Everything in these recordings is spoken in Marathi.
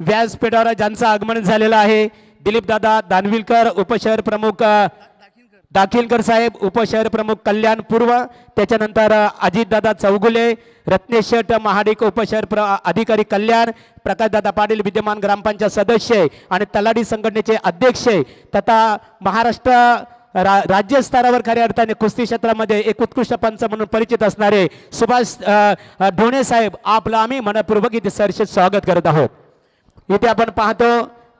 व्यासपीठावर ज्यांचं आगमन झालेलं आहे, दिलीप दादा दानविलकर उपशहर प्रमुख, दाखिलकर साहेब उपशहर प्रमुख कल्याण पूर्व, त्याच्यानंतर अजितदादा चौगुले, रत्नेश शेठ महाडिक उपशहर अधिकारी कल्याण, प्रकाशदादा पाटील विद्यमान ग्रामपंचायत सदस्य आणि तलाठी संघटनेचे अध्यक्ष तथा महाराष्ट्र राज्य स्तरावर खऱ्या अर्थाने कुस्ती क्षेत्रामध्ये एक उत्कृष्ट पंच म्हणून परिचित असणारे सुभाष ढोणे साहेब, आपलं आम्ही मनपूर्वक इथे सहर्षित स्वागत करत आहोत. इथे आपण पाहतो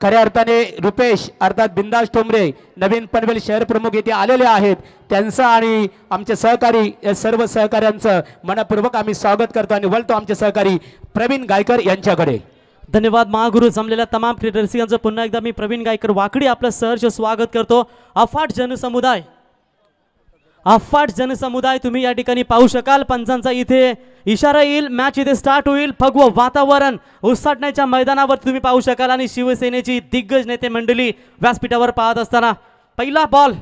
खऱ्या अर्थाने रुपेश अर्थात बिंदास ठोंबरे नवीन पनवेल शहर प्रमुख इथे आलेले आहेत. त्यांचं आणि आमचे सहकारी सर्व सहकाऱ्यांचं मनपूर्वक आम्ही स्वागत करतो आणि वळतो आमचे सहकारी प्रवीण गायकर यांच्याकडे. धन्यवाद महागुरु. जमलेल्या तमाम क्रीडा रसिकांचं पुन्हा एकदा मी प्रवीण गायकर वाकडी आपलं सहर्ष स्वागत करतो. अफाट जनसमुदाय तुम्ही या ठिकाणी पाहू शकाल. पंचांचा इथे इशारा येईल, मॅच इथे स्टार्ट होईल. भगवं वातावरण उसाटण्याच्या मैदानावर तुम्ही पाहू शकाल आणि शिवसेनेची दिग्गज नेते मंडळी व्यासपीठावर पाहत असताना पहिला बॉल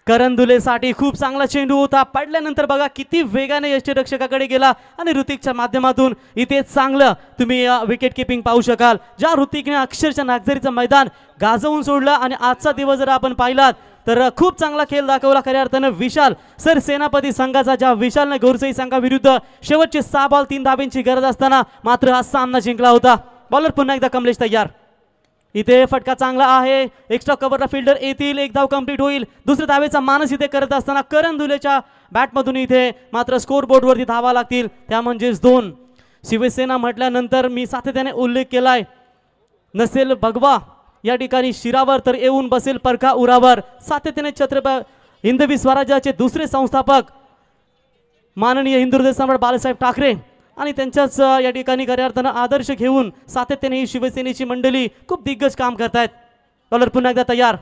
करंदुलेसाठी खूप चांगला चेंडू होता. पडल्यानंतर बघा किती वेगाने यष्टीरक्षकाकडे गेला आणि ऋतिकच्या माध्यमातून इथे चांगलं तुम्ही विकेट किपिंग पाहू शकाल. ज्या ऋतिकने अक्षरशः नागझरीचं मैदान गाजवून सोडलं आणि आजचा दिवस जर आपण पाहिलात तर खूप चांगला खेळ दाखवला खऱ्या अर्थानं विशाल सर सेनापती संघाचा, ज्या विशालने गोरसई संघाविरुद्ध शेवटचे 6 बॉल 3 धाब्यांची गरज असताना मात्र हा सामना जिंकला होता. बॉलर पुन्हा एकदा कमलेश तयार. इथे फटका चांगला आहे, एक्स्ट्रा कव्हरला फिल्डर येतील, एक धाव कंप्लीट होईल. दुसऱ्या धावेचा मानस इथे करत असताना करंदुलेच्या बॅटमधून इथे मात्र स्कोर बोर्डवरती धावा लागतील, त्या म्हणजेच 2. शिवसेना म्हटल्यानंतर मी सातत्याने उल्लेख केलाय, नसेल भगवा या ठिकाणी शिरावर तर येऊन बसेल परखा उरावर. सातत्याने छत्रपती हिंदवी स्वराज्याचे दुसरे संस्थापक माननीय हिंदू सम्राट बाळासाहेब ठाकरे आणि त्यांच्याच या ठिकाणी खऱ्या अर्थानं आदर्श घेऊन सातत्याने ही शिवसेनेची मंडळी खूप दिग्गज काम करतायत. बॉलर पुन्हा एकदा तयार.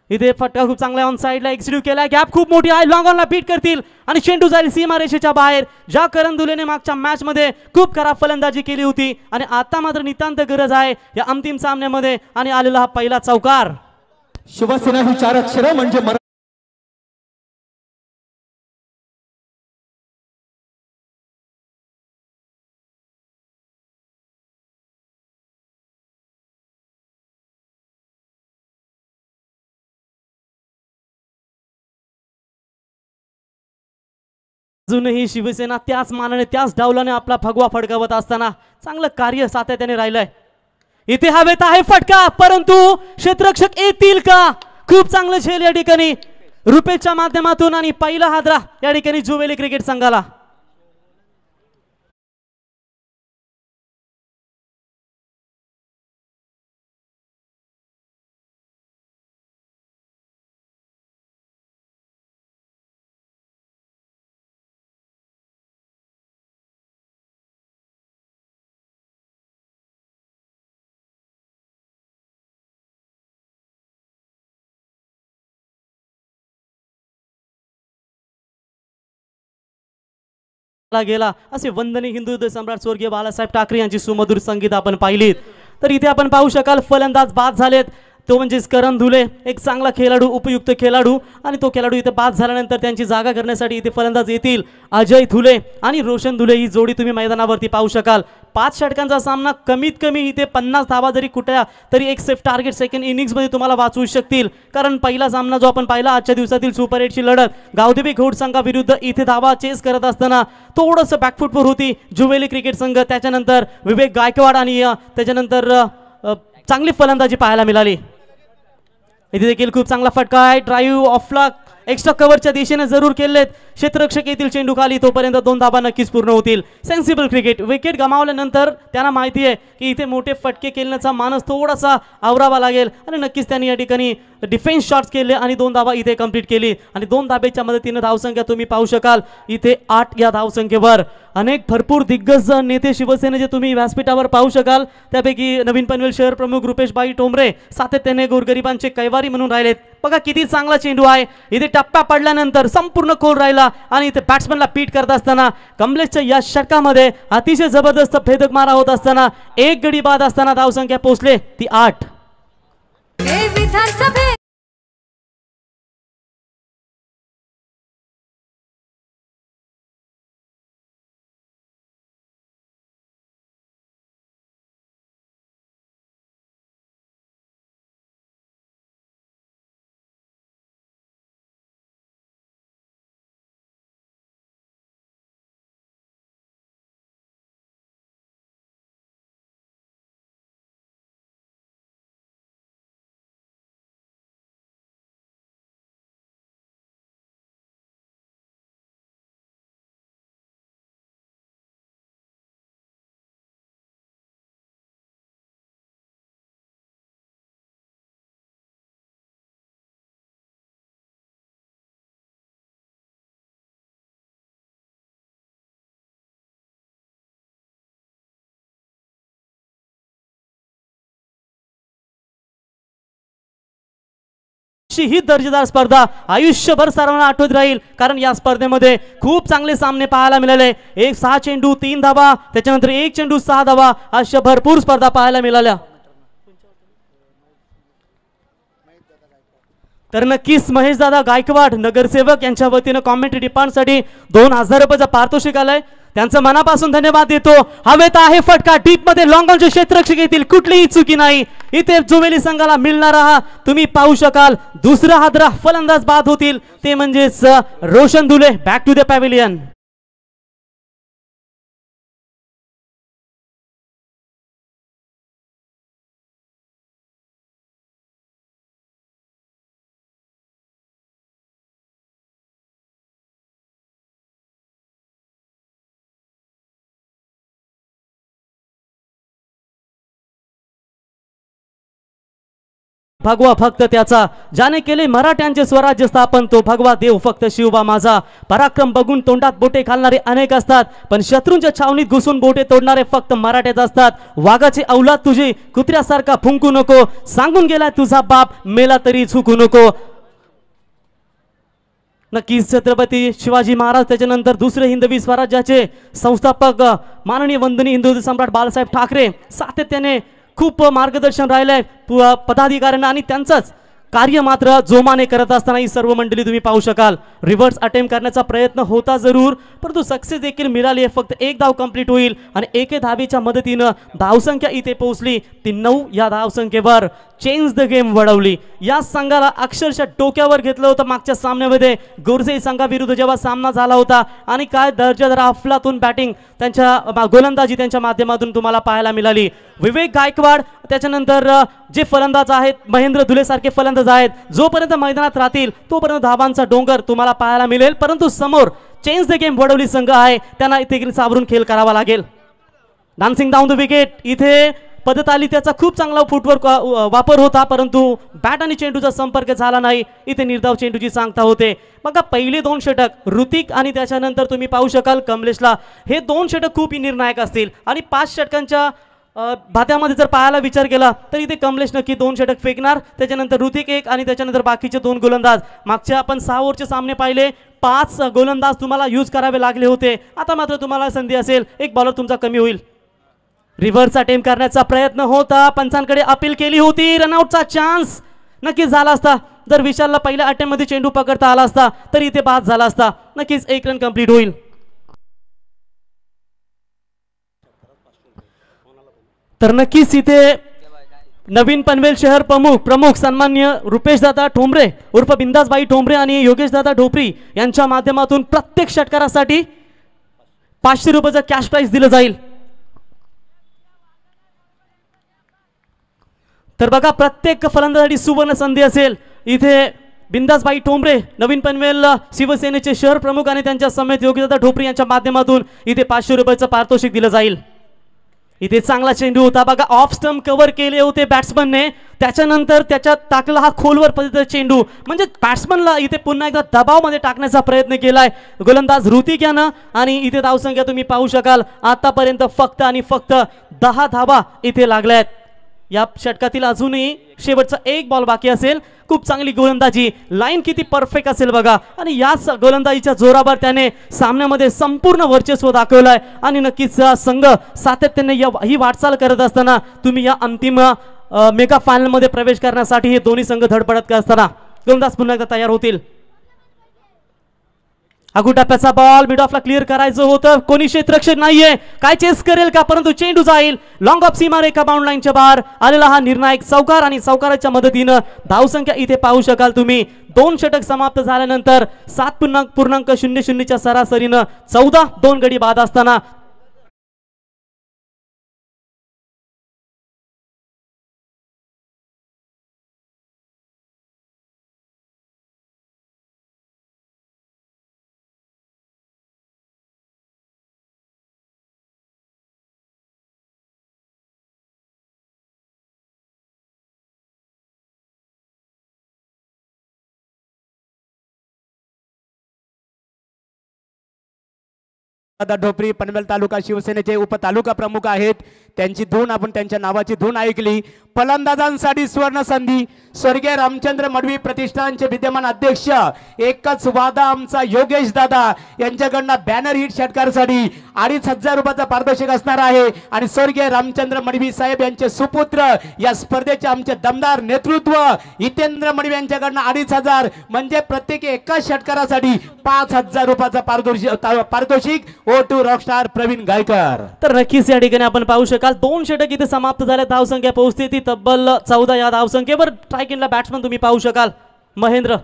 इथे फटका खूप चांगला ऑन साइडला एक्सिक्यूट केला, गॅप खूप मोठी आहे, लॉंग ऑनला बीट करतील आणि चेंडू जाईल सीमारेषेच्या बाहेर. ज्या करंदुलेने मागच्या मॅच मध्ये खूप खराब फलंदाजी केली होती आणि आता मात्र नितांत गरज आहे या अंतिम सामन्यामध्ये आणि आलेला हा पहिला चौकार. शिवसेना ही 4 अक्षर म्हणजे अजूनही शिवसेना त्याच मानाने त्याच डावलाने आपला भगवा फडकावत असताना चांगलं कार्य सातत्याने राहिलंय. इथे हवेत आहे फटका, परंतु क्षेत्ररक्षक येतील का? खूप चांगलं झेल या ठिकाणी रुपेशच्या माध्यमातून आणि पहिला हादरा या ठिकाणी जुवेली क्रिकेट संघाला. गेला असे वंदनीय हिंदू सम्राट स्वर्गीय बाळासाहेब ठाकरे यांची सुमधुर संगीत आपण पाहिलीत तर इथे आपण पाहू शकाल फलंदाज बाद झालेत. तो म्हणजेच करण धुले, एक चांगला खेळाडू, उपयुक्त खेळाडू आणि तो खेळाडू इथे बाद झाल्यानंतर त्यांची जागा करण्यासाठी इथे फलंदाज येतील अजय धुले आणि रोशन धुले. ही जोडी तुम्ही मैदानावरती पाहू शकाल. 5 षटकांचा सामना, कमीत कमी इथे 50 धावा जरी कुठल्या तरी एक सेफ टार्गेट सेकंड इनिंग्स मध्ये तुम्हाला वाचवू शकतील. कारण पहिला सामना जो आपण पाहिला आजच्या दिवसातील सुपर 8ची लढत गावदेवी घोड संघाविरुद्ध इथे धावा चेस करत असताना थोडंसं बॅकफुटवर होती जुवेली क्रिकेट संघ. त्याच्यानंतर विवेक गायकवाड आणि त्याच्यानंतर चांगली फलंदाजी पाहायला मिळाली. इथे देखील खूप चांगला फटका आहे, ड्राईव्ह ऑफला एक्स्ट्रा कव्हरच्या दिशेने जरूर केलेत. क्षेत्ररक्षक येतील चेंडू खाली, तोपर्यंत 2 धाबा नक्कीच पूर्ण होतील. Sensible cricket. विकेट गमावल्यानंतर त्यांना माहिती आहे की इथे मोठे फटके खेळण्याचा मानस थोडासा आवरावा लागेल आणि नक्कीच त्यांनी या ठिकाणी डिफेन्स शॉट्स केले आणि 2 धाबा इथे कंप्लीट केली आणि 2 धाब्याच्या मदतीने धावसंख्या तुम्ही पाहू शकाल इथे 8 या धावसंख्येवर. अनेक भरपूर दिग्गज नेते शिवसेनेचे तुम्ही व्यासपीठावर पाहू शकाल. त्यापैकी नवीन पनवेल शहर प्रमुख रुपेशबाई ठोंबरे सातत्याने गोरगरिबांचे कैवारी म्हणून राहिलेत. बघा किती चांगला चेंडू आहे. इथे टप्पा पडल्यानंतर संपूर्ण खोल राहिला आणि इथे बॅट्समनला पीट करत असताना कमलेशच्या या षटकामध्ये अतिशय जबरदस्त भेदक मारा होत असताना एक गडी बाद असताना धावसंख्या पोहोचले ती 8. ही दर्जेदार स्पर्धा आयुष्यभर सर्वांना आठवत राहील, कारण या स्पर्धेमध्ये खूप चांगले सामने पाहायला मिळाले. एक 6 चेंडू 3 धावा, त्याच्यानंतर एक चेंडू 6 धावा, अशा भरपूर स्पर्धा पाहायला मिळाल्या. तर नक्कीच महेश दादा गायकवाड नगरसेवक यांच्या वतीनं कॉमेंट्री डिपार्टमेंटसाठी 2000 रुपयाचा पारितोषिक आलंय. त्यांचं मनापासून धन्यवाद देतो. हवेत आहे फटका, डीप मध्ये लॉंग ऑनचे क्षेत्ररक्षक येतील, कुठलीही चुकी नाही. इथे जुवेली संघाला मिळणार हा तुम्ही पाहू शकाल. दुसरा हादरा फलंदाज बाद होतील, ते म्हणजेच Roshan Dhule. Back to the pavilion. भगवा फक्त त्याचा, ज्याने केले मराठ्यांचे स्वराज्य स्थापन, तो भगवा देव फक्त शिवबा माझा. पराक्रम बघून तोंडात बोटे घालणारे अनेक असतात, पण शत्रूंच्या छावणीत घुसून बोटे तोडणारे फक्त मराठेच असतात. वाघाची औलाद तुझी कुत्र्यासारखा फुंकू नको, सांगून गेलाय तुझा बाप, मेला तरी झुकू नको. नक्कीच छत्रपती शिवाजी महाराज, त्याच्यानंतर दुसरे हिंदवी स्वराज्याचे संस्थापक माननीय वंदनीय हिंदू सम्राट बाळासाहेब ठाकरे सातत्याने खूप मार्गदर्शन राहिलंय पदाधिकाऱ्यांना, आणि त्यांचंच कार्य मात्र जोमाने करत असताना ही सर्व मंडळी तुम्ही पाहू शकाल. रिव्हर्स अटेम्प्ट करण्याचा प्रयत्न होता जरूर, परंतु सक्सेस देखील मिळाली आहे. फक्त एक धाव कंप्लीट होईल आणि एके धावेच्या मदतीनं धावसंख्या इथे पोहोचली ती 9. या धावसंख्येवर चेंज द गेम वळवली. या संघाला अक्षरशः डोक्यावर घेतलं होतं मागच्या सामन्यामध्ये गोरजे संघाविरुद्ध जेव्हा सामना झाला होता, आणि काय दर्जेदार अफलातून बॅटिंग, त्यांच्या गोलंदाजी त्यांच्या माध्यमातून तुम्हाला पाहायला मिळाली. विवेक गायकवाड, त्याच्यानंतर जे फलंदाज आहेत महेंद्र धुले सारखे फलंदाज आहेत, जोपर्यंत मैदानात राहतील तोपर्यंत धावांचा डोंगर तुम्हाला पाहायला मिळेल. परंतु समोर चेंज द गेम वडवली संघ आहे, त्यांना इथे सावरून खेळ करावा लागेल. डान्सिंग डाऊन द विकेट, इथे पदतालिकेचा खूप चांगला फुटवर्क वापर होता, परंतु बॅट आणि चेंडूचा संपर्क झाला नाही. इथे निर्धाव चेंडूची सांगता होते. बघा पहिले 2 षटक ऋतिक आणि त्याच्यानंतर तुम्ही पाहू शकाल कमलेशला, हे 2 षटक खूप निर्णायक असतील. आणि 5 षटकांच्या भात्यामध्ये जर पाहायला विचार केला तर इथे कमलेश नक्की 2 षटक फेकणार, त्याच्यानंतर ऋतिक 1 आणि त्याच्यानंतर बाकीचे 2 गोलंदाज. मागच्या आपण 6 ओव्हरचे सामने पाहिले, 5 गोलंदाज तुम्हाला यूज करावे लागले होते. आता मात्र तुम्हाला संधी असेल, एक बॉलर तुमचा कमी होईल. रिव्हर्स अटेम्प्ट करण्याचा प्रयत्न होता, पंचांकडे अपील केली होती. रनआउटचा चान्स नक्कीच झाला असता जर विशालला पहिल्या अटेम्प्ट मध्ये चेंडू पकडता आला असता, तर इथे बाद झाला असता. नक्कीच 1 रन कंप्लीट होईल. तर नक्कीच इथे नवीन पनवेल शहर प्रमुख सन्मान्य रुपेशदादा ठोंबरे उर्फ बिंदासबाई ठोंबरे आणि योगेशदादा ढोपरी यांच्या माध्यमातून प्रत्येक षटकारासाठी 500 रुपयाचं कॅश प्राइज दिलं जाईल. तर बघा प्रत्येक फलंदाजासाठी सुवर्ण संधी असेल. इथे बिंदासबाई ठोंबरे नवीन पनवेल शिवसेनेचे शहर प्रमुख आणि त्यांच्या समेत योगेशदादा ढोपरी यांच्या माध्यमातून इथे 500 रुपयाचं पारितोषिक दिलं जाईल. इथे चांगला चेंडू होता बघा, ऑफ स्टंप कव्हर केले होते बॅट्समनने, त्याच्यानंतर त्याच्यात टाकला हा खोलवर पद्धतीचा चेंडू, म्हणजे बॅट्समनला इथे पुन्हा एकदा दबावमध्ये टाकण्याचा प्रयत्न केलाय गोलंदाज ऋतिक यानं. आणि इथे धावसंख्या तुम्ही पाहू शकाल आतापर्यंत फक्त आणि फक्त 10 धावा इथे लागल्यात. या षटकातील अजूनही शेवटचा 1 बॉल बाकी असेल. खूप चांगली गोलंदाजी, लाईन किती परफेक्ट असेल बघा, आणि याच गोलंदाजीच्या जोरावर त्याने सामन्यामध्ये संपूर्ण वर्चस्व दाखवलंय. आणि नक्कीच संघ सातत्याने ही वाटचाल करत असताना तुम्ही या अंतिम मेगा फायनल मध्ये प्रवेश करण्यासाठी हे दोन्ही संघ धडपडत असताना गोलंदाज पुन्हा एकदा तयार होतील. अगू टप्प्याचा बॉल मिड ऑफला क्लिअर करायचं होतं, कोणी क्षेत्ररक्षक नाहीये, काय चेस करेल का, परंतु चेंडू जाईल लॉंग ऑफ सीमारेखा बाउंड लाईनच्या बाहेर आलेला हा निर्णायक चौकार. आणि चौकाराच्या मदतीनं धावसंख्या इथे पाहू शकाल तुम्ही 2 षटक समाप्त झाल्यानंतर 7.00 च्या सरासरीनं 14 2 गडी बाद असताना दादा ढोपरी पनवेल तालुका शिवसेनेचे उपतालुका प्रमुख आहेत. त्यांची धून आपण त्यांच्या नावाची धून ऐकली. फलंदाजांसाठी सुवर्ण संधी स्वर्गीय रामचंद्र मडवी प्रतिष्ठानचे विद्यमान अध्यक्ष एकच वादा आमचा योगेश दादा यांच्याकडनं बॅनर हिट षटकारसाठी 2500 रुपयाचा पारितोषिक असणार आहे आणि स्वर्गीय रामचंद्र मडवी साहेब यांचे सुपुत्र या स्पर्धेचे आमचे दमदार नेतृत्व हितेंद्र मडवी यांच्याकडनं 2500 म्हणजे प्रत्येकी एका षटकारासाठी 5000 रुपयाचा पारितोषिक ओ टू रॉकस्टार प्रवीण गायकर. तर नक्कीच या ठिकाणी आपण पाहू शकाल 2 षटक इथे समाप्त झाले. धावसंख्या पोहोचते ती तब्बल 14 या धावसंख्येवर. ट्रायकिनला बॅट्समन तुम्ही पाहू शकाल महेंद्र.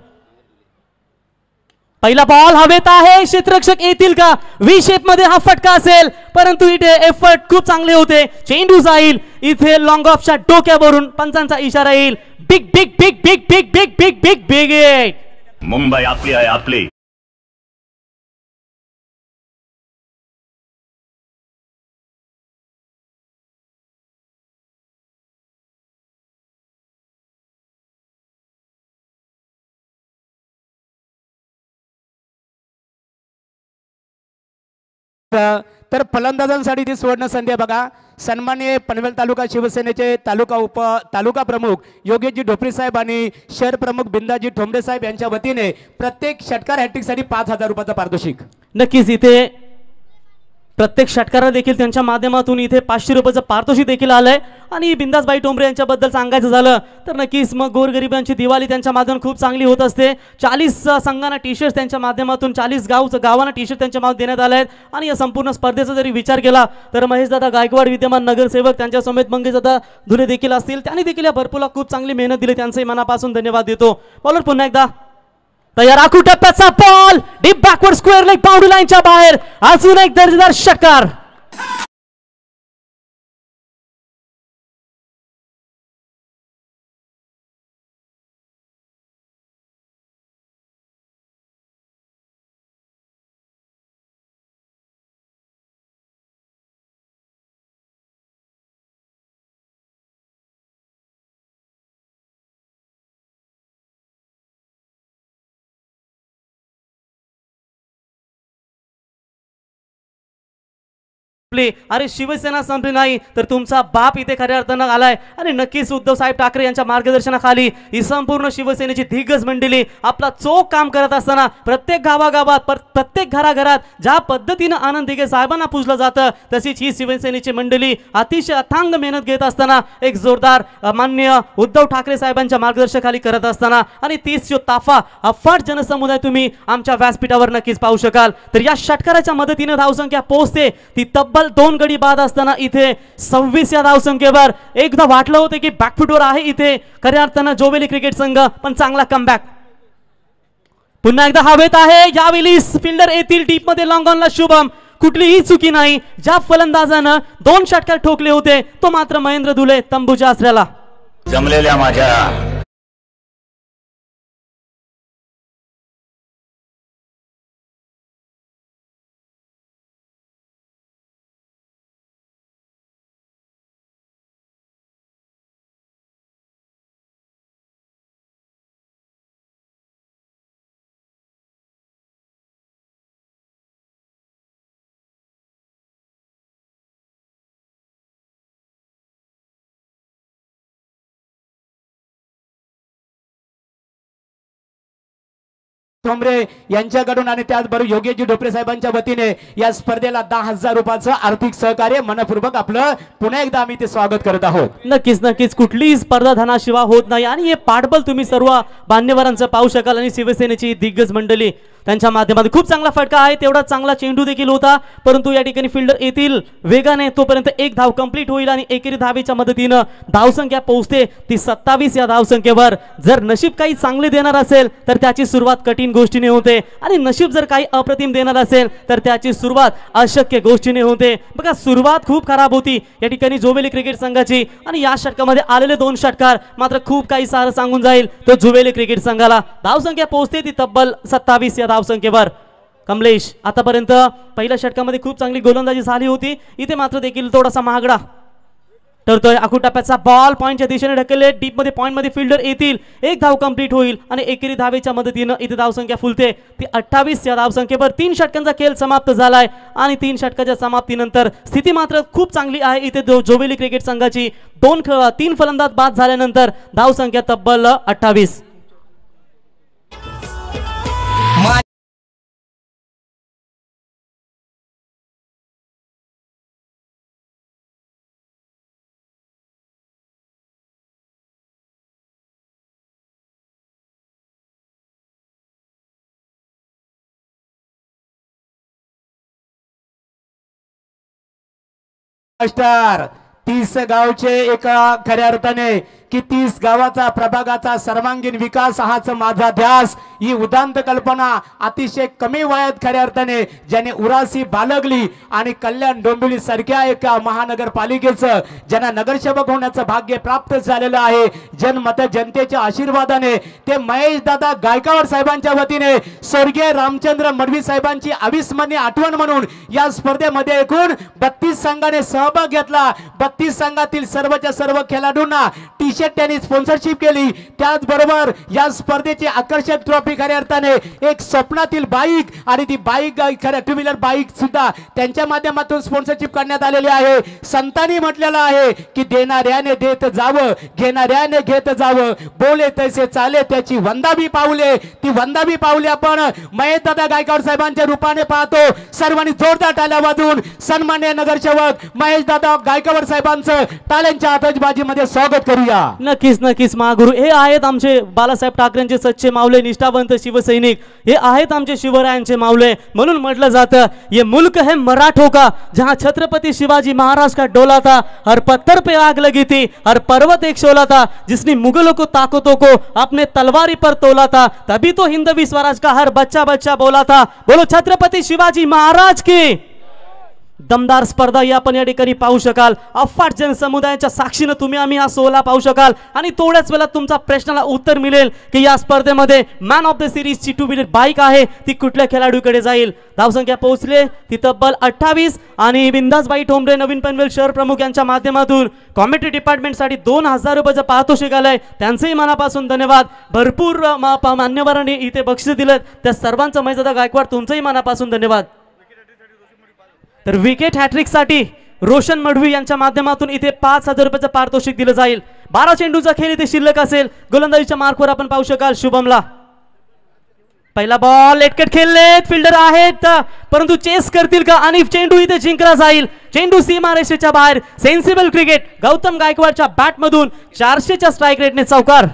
पहिला बॉल हवेत आहे. क्षेत्ररक्षक येतील का? व्ही शेप मध्ये हा फटका असेल परंतु इथे एफर्ट खूप चांगले होते. चेंडू जाईल इथे लॉंग ऑफच्या डोक्यावरून पंचांचा इशारा येईल. Big big big big big big big big big hit. Mumbai आपली आहे आपली. तर फलंदाजांसाठी ती सुवर्ण संधी आहे बघा. सन्माननीय पनवेल तालुका शिवसेनेचे तालुका प्रमुख योगेशजी ढोपरे साहेब आणि शहर प्रमुख बिंदाजी ठोंबरे साहेब यांच्या वतीने प्रत्येक षटकार हॅट्रिकसाठी 5000 रुपयाचा पारितोषिक. नक्कीच इथे प्रत्येक षटकाराला देखील त्यांच्या माध्यमातून इथे 500 रुपयाचं पारितोषिक देखील आलंय. आणि बिंदासबाई टोंबरे यांच्याबद्दल सांगायचं झालं तर नक्कीच मग गोरगरिबांची दिवाळी त्यांच्या माध्यमातून खूप चांगली होत असते. 40 संघांना टी शर्ट त्यांच्या माध्यमातून 40 गावांना टी शर्ट त्यांच्या माध्यमातून देण्यात आले आहेत. आणि या संपूर्ण स्पर्धेचा जरी विचार केला तर महेशदादा गायकवाड विद्यमान नगरसेवक त्यांच्या समेत मंगेशदादा धुले देखील असतील. त्यांनी देखील या भरपूरला खूप चांगली मेहनत दिली. त्यांचंही मनापासून धन्यवाद देतो. बॉलर पुन्हा एकदा तयार. आखू टप्प्याचा ball deep backward square leg boundary लाईनच्या बाहेर. अजून एक दर्जेदार षटकार. अरे शिवसेना संपली नाही तर तुमचा बाप इथे खऱ्या अर्थानं आलाय. आणि नक्कीच उद्धव साहेब ठाकरे यांच्या मार्गदर्शनाखाली ही संपूर्ण शिवसेनेची दिग्गज मंडळी आपला चोख काम करत असताना प्रत्येक गावागावात प्रत्येक घराघरात ज्या पद्धतीनं आनंद दिघे साहेबांना पूजलं जातं तशीच ही शिवसेनेची मंडळी अतिशय अथांग मेहनत घेत असताना एक जोरदार माननीय उद्धव ठाकरे साहेबांच्या मार्गदर्शनाखाली करत असताना आणि तीच जो ताफा अफाट जनसमुदाय तुम्ही आमच्या व्यासपीठावर नक्कीच पाहू शकाल. तर या षटकाराच्या मदतीने धावसंख्या पोहोचते ती तब्बल 2 गडी बाद असताना इथे 26 या धावसंख्येवर. एकदा वाटलं होतं की बॅकफुटवर आहे इथे खऱ्या अर्थानं जोवेली क्रिकेट संघ पण चांगला कमबॅक. पुन्हा एकदा हवेत आहे. यावेळी फिल्डर येतील डीप मध्ये लॉंग ऑनला शुभम. कुठलीही चुकी नाही. ज्या फलंदाजानं 2 षटकार ठोकले होते तो मात्र महेंद्र धुले तंबूच्या आसऱ्याला. जमलेल्या माझ्या ठोंबरे यांच्याकडून आणि त्याचबरोबर योगेशजी ढोपरे साहेबांच्या वतीने या स्पर्धेला 10,000 रुपयाचं आर्थिक सहकार्य मनपूर्वक आपलं पुन्हा एकदा आम्ही ते स्वागत करत आहोत. नक्कीच नक्कीच कुठलीही स्पर्धा धनाशिवाय होत नाही. आणि हे पाठबळ तुम्ही सर्व मान्यवरांचं पाहू शकाल. आणि शिवसेनेची दिग्गज मंडळी त्यांच्या माध्यमातून खूप चांगला फटका आहे. तेवढा चांगला चेंडू देखील होता परंतु या ठिकाणी फिल्डर येतील वेगाने तोपर्यंत एक धाव कंप्लीट होईल आणि एकेरी धावेच्या मदतीनं धावसंख्या पोहोचते ती 27 या धावसंख्येवर. जर नशीब काही चांगले देणार असेल तर त्याची सुरुवात कठीण गोष्टीने होते आणि नशीब जर काही अप्रतिम देणार असेल तर त्याची सुरुवात अशक्य गोष्टीने होते. बघा सुरुवात खूप खराब होती या ठिकाणी जोवेली क्रिकेट संघाची. आणि या षटकामध्ये आलेले 2 षटकार मात्र खूप काही सारं सांगून जाईल तो जोवेली क्रिकेट संघाला. धावसंख्या पोहोचते ती तब्बल 27 या धावसंख्येवर. कमलेश आतापर्यंत पहिल्या षटकामध्ये खूप चांगली गोलंदाजी झाली होती. इथे मात्र देखील थोडासा महागडा ठरतोय. आखू टप्प्याचा बॉल पॉईंटच्या दिशेने ढकलले, डीप मध्ये पॉईंट मध्ये फिल्डर येतील, एक धाव कंप्लीट होईल आणि एकेरी धावेच्या मदतीनं इथे धावसंख्या फुलते ती 28. या धावसंख्येवर 3 षटकांचा खेळ समाप्त झालाय आणि 3 षटकाच्या समाप्तीनंतर स्थिती मात्र खूप चांगली आहे इथे जोवेली क्रिकेट संघाची. 3 फलंदाज बाद झाल्यानंतर धावसंख्या तब्बल 28. मास्टर 30 गावचे एका खऱ्या अर्थाने की 30 गावाचा प्रभागाचा सर्वांगीण विकास हाच माझा ध्यास. ही उदांत कल्पना अतिशय कमी वयात खऱ्या अर्थाने ज्याने उरासी बाळगली आणि कल्याण डोंबिवली सारख्या एका महानगरपालिकेचं ज्यांना नगरसेवक होण्याचं भाग्य प्राप्त झालेलं आहे. जनमत जनतेच्या आशीर्वादाने ते महेश दादा गायकवाड साहेबांच्या वतीने स्वर्गीय रामचंद्र मडवी साहेबांची अविस्मरणीय आठवण म्हणून या स्पर्धेमध्ये एकूण 32 संघाने सहभाग घेतला. 32 संघातील सर्वच्या सर्व खेळाडूंना टी शर्ट त्यांनी स्पॉन्सरशिप केली. त्याचबरोबर या स्पर्धेची आकर्षक ट्रॉफी खऱ्या अर्थाने एक स्वप्नातील बाईक आणि ती बाईक खऱ्या 2 व्हीलर बाईक सुद्धा त्यांच्या माध्यमातून स्पॉन्सरशिप करण्यात आलेली आहे. संतांनी म्हटलेलं आहे की देणाऱ्याने देत जावं, घेणाऱ्याने घेत जावं, बोले तैसे चाले त्याची वंदावी पाऊले. ती वंदावी पाऊले आपण महेश दादा गायकवाड साहेबांच्या रूपाने पाहतो. सर्वांनी जोरदार टाळ्या वाजवून सन्माननीय नगरसेवक महेश दादा गायकवाड साहेबांचं टाळ्यांच्या आतषबाजीमध्ये स्वागत करूया. नक्कीच नक्कीच महागुरु. हे आहेत आमचे बाळासाहेब ठाकरेंचे सच्चे मावले, निष्ठावंत शिवसैनिक. हे आहेत आमचे शिवरायांचे मावले. म्हणून म्हटलं जातं ये मुल्क है मराठों का जहां छत्रपति शिवाजी महाराज का डोला था, हर पत्थर पे आग लगी थी, हर पर्वत एक शोला था, जिसने मुगलों को ताकतों को अपने तलवारी पर तोला था, तभी तो हिंदवी स्वराज का हर बच्चा बच्चा बोला था. बोलो छत्रपति शिवाजी महाराज की. दमदार स्पर्धा ही आपण या ठिकाणी पाहू शकाल. अफाट जनसमुदायाच्या साक्षीनं तुम्ही आम्ही हा सोहळा पाहू शकाल आणि थोड्याच वेळात तुमचा प्रश्नाला उत्तर मिळेल की या स्पर्धेमध्ये मॅन ऑफ द सिरीजची 2 व्हीलर बाईक आहे ती कुठल्या खेळाडूकडे जाईल. धावसंख्या पोहोचले ती तब्बल 28 आणि बिंदासबाई ठोंबरे नवीन पनवेल शहर प्रमुख यांच्या माध्यमातून कॉमेडी डिपार्टमेंटसाठी 2000 रुपयाचं पारितोषिक आलंय. त्यांचंही मनापासून धन्यवाद. भरपूर मान्यवरांनी इथे बक्षीस दिलेत त्या सर्वांचं महेश दादा गायकवाड तुमचंही मनापासून धन्यवाद. तर विकेट हॅट्रिक साठी रोशन मडवी यांच्या माध्यमातून इथे 5000 रुपयाचं पारितोषिक दिलं जाईल. 12 चेंडूचा खेळ इथे शिल्लक असेल. गोलंदाजीच्या मार्कवर आपण पाहू शकाल शुभमला. पहिला बॉल लेटकट खेळलेत, फिल्डर आहेत परंतु चेस करतील का आणि चेंडू इथे जिंकला जाईल. चेंडू सीमारेषेच्या बाहेर. Sensible cricket. गौतम गायकवाडच्या बॅट मधून 400च्या स्ट्राईक रेटने चौकार.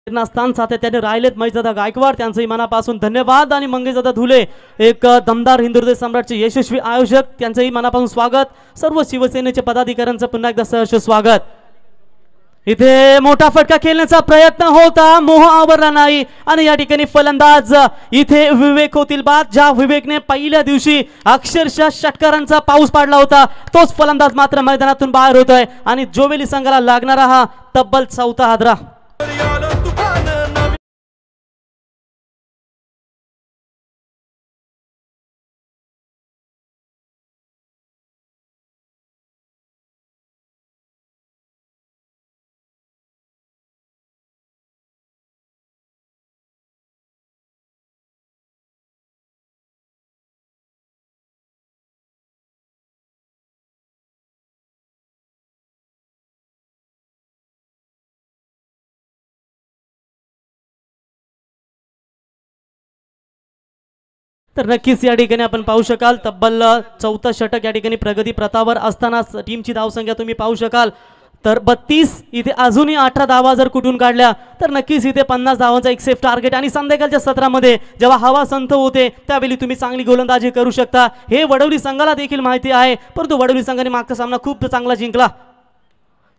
स्थान सातत्याने राहिलेत महेश दादा गायकवाड त्यांचंही मनापासून धन्यवाद. आणि मंगेश दादा धुले एक दमदार हिंदुहृदय सम्राटचे यशस्वी आयोजक त्यांचंही मनापासून स्वागत. सर्व शिवसेनेचे पदाधिकाऱ्यांचं पुन्हा एकदा सहर्ष स्वागत. इथे मोठा फटका खेळण्याचा प्रयत्न होता, मोह आवरला नाही आणि या ठिकाणी फलंदाज इथे विवेक होतील बाद. ज्या विवेकने पहिल्या दिवशी अक्षरशः षटकारांचा पाऊस पाडला होता तोच फलंदाज मात्र मैदानातून बाहेर होतोय आणि जोवेली संघाला लागणारा हा तब्बल 4था हादरा. तर नक्कीच या ठिकाणी आपण पाहू शकाल तब्बल 4थं षटक या ठिकाणी प्रगती प्रतावर असताना टीमची धावसंख्या तुम्ही पाहू शकाल. तर 32 इथे अजूनही 18 धावा जर कुठून काढल्या तर नक्कीच इथे 50 धावांचा एक सेफ टार्गेट. आणि संध्याकाळच्या सत्रामध्ये जेव्हा हवा संथ होते त्यावेळी तुम्ही चांगली गोलंदाजी करू शकता. हे वडवली संघाला देखील माहिती आहे परंतु वडवली संघाने मागचा सामना खूप चांगला जिंकला.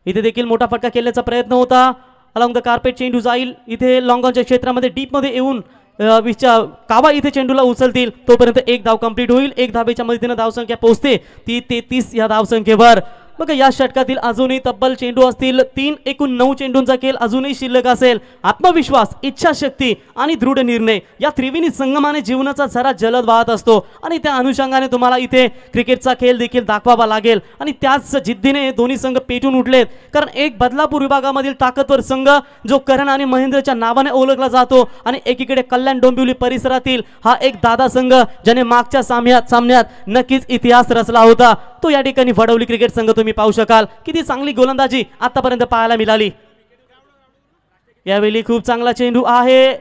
इथे देखील मोठा फटका खेळण्याचा प्रयत्न होता. अलॉंग द कार्पेट चेंडू जाईल इथे लॉंग ऑनच्या क्षेत्रामध्ये डीप मध्ये येऊन कावा इथे चेंडूला उचलतील तोपर्यंत एक धाव कंप्लीट होईल. एक धावेच्या मदतीने धावसंख्या पोहोचते ती 33 या धावसंख्येवर. बघा या षटकातील अजूनही तब्बल चेंडू असतील 3 एकूण 9 चेंडूंचा खेळ अजूनही शिल्लक असेल. आत्मविश्वास, इच्छाशक्ती आणि दृढ निर्णय या त्रिवेणी संगमाने जीवनाचा जरा जलद वाहत असतो आणि त्या अनुषंगाने तुम्हाला इथे क्रिकेटचा खेळ देखील दाखवावा लागेल आणि त्याच जिद्दीने दोन्ही संघ पेटून उठलेत. कारण एक बदलापूर विभागामधील ताकदवर संघ जो करण आणि महेंद्रच्या नावाने ओळखला जातो आणि एकीकडे कल्याण डोंबिवली परिसरातील हा एक दादा संघ ज्याने मागच्या सामन्यात नक्कीच इतिहास रचला होता. तो या ठिकाणी वडवली क्रिकेट संघ तुम्ही पाहू शकाल. किती चांगली गोलंदाजी आतापर्यंत पाहायला मिळाली. यावेळी खूप चांगला चेंडू आहे.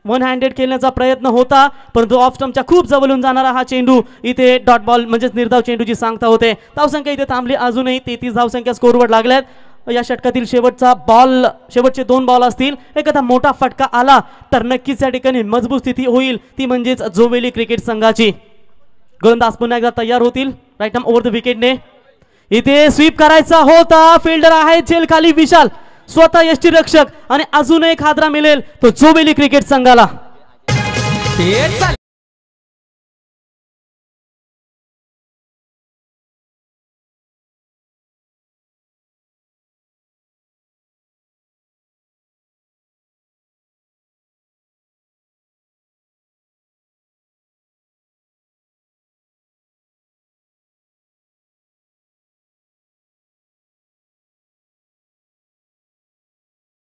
वन हँडेड खेळण्याचा प्रयत्न होता परंतु ऑफ स्टंपच्या खूप जवळून जाणारा हा चेंडू इथे डॉट बॉल म्हणजेच निर्धाव चेंडूची सांगता होते. धावसंख्या इथे थांबली. अजूनही 33 धावसंख्या स्कोरवर लागल्यात. या षटकातील शेवटचे 2 बॉल असतील. एखादा मोठा फटका आला तर नक्कीच या ठिकाणी मजबूत स्थिती होईल ती म्हणजेच जोवेली क्रिकेट संघाची. गोलंदाज पुन्हा एकदा तयार होतील. राईट आर्म ओव्हर द विकेटने इथे स्वीप करायचा होता. फिल्डर आहे झेल खाली विशाल, स्वतः यष्टीरक्षक आणि अजून एक हादरा मिळेल तो जोवेली क्रिकेट संघाला.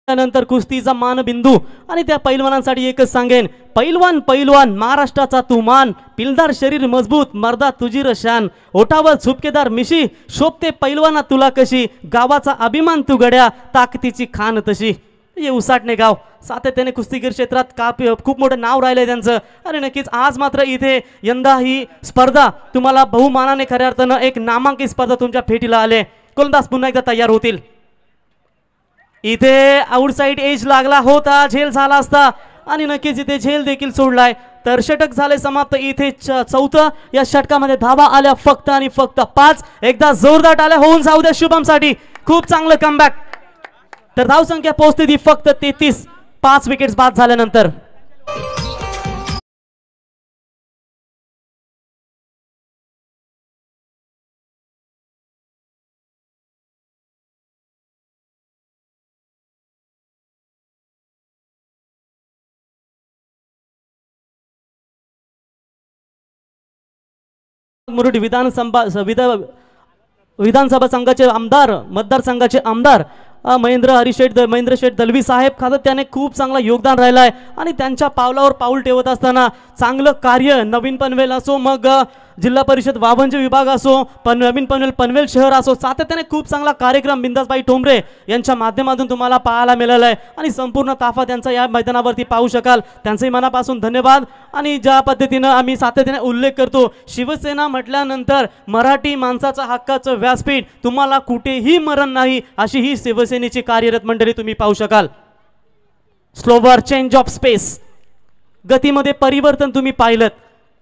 त्यानंतर कुस्तीचा मानबिंदू आणि त्या पैलवानांसाठी एकच सांगेन, पैलवान महाराष्ट्राचा तू मान, पिलदार शरीर मजबूत मर्दा तुझी रशान, ओठावर झुपकेदार मिशी शोभते पैलवाना तुला कशी, गावाचा अभिमान तू गड्या ताकदीची खान तशी. हे उसाटणे गाव सातत्याने कुस्तीगीर क्षेत्रात खूप मोठं नाव राहिलंय त्यांचं आणि नक्कीच आज मात्र इथे यंदा ही स्पर्धा तुम्हाला बहुमानाने खऱ्या अर्थानं एक नामांकित स्पर्धा तुमच्या भेटीला आले. गोलंदाज पुन्हा एकदा तयार होतील. इथे आउटसाइड एज लागला होता, झेल झाला असता आणि नक्कीच इथे झेल देखील सोडलाय तर षटक झाले समाप्त. इथे चौथं या षटकामध्ये धावा आल्या फक्त आणि फक्त 5. एकदा जोरदार टाळ्या होऊन जाऊ द्या शुभम साठी. खूप चांगलं कमबॅक. तर धावसंख्या पोहोचते ती फक्त 33. 5 विकेट्स बाद झाल्यानंतर. मुरुड विधानसभा संघाचे आमदार मतदारसंघाचे आमदार महेंद्र शेठ दलवी साहेब खास त्याने खूप चांगला योगदान राहिलं आहे आणि त्यांच्या पावलावर पाऊल ठेवत असताना चांगलं कार्य नवीन पनवेल असो मग जिल्हा परिषद वावंज विभाग असो नवीन पनवेल शहर असो सातत्याने खूप चांगला कार्यक्रम बिंदासबाई ठोंबरे यांच्या माध्यमातून तुम्हाला पाहायला मिळाला आहे आणि संपूर्ण ताफा त्यांचा या मैदानावरती पाहू शकाल. त्यांचंही मनापासून धन्यवाद. आणि ज्या पद्धतीनं आम्ही सातत्याने उल्लेख करतो शिवसेना म्हटल्यानंतर मराठी माणसाचा हक्काचं व्यासपीठ, तुम्हाला कुठेही मरण नाही अशी ही शिवसेनेची कार्यरत मंडळी तुम्ही पाहू शकाल. स्लोवर चेंज ऑफ स्पेस, गतीमध्ये परिवर्तन तुम्ही पाहिलं.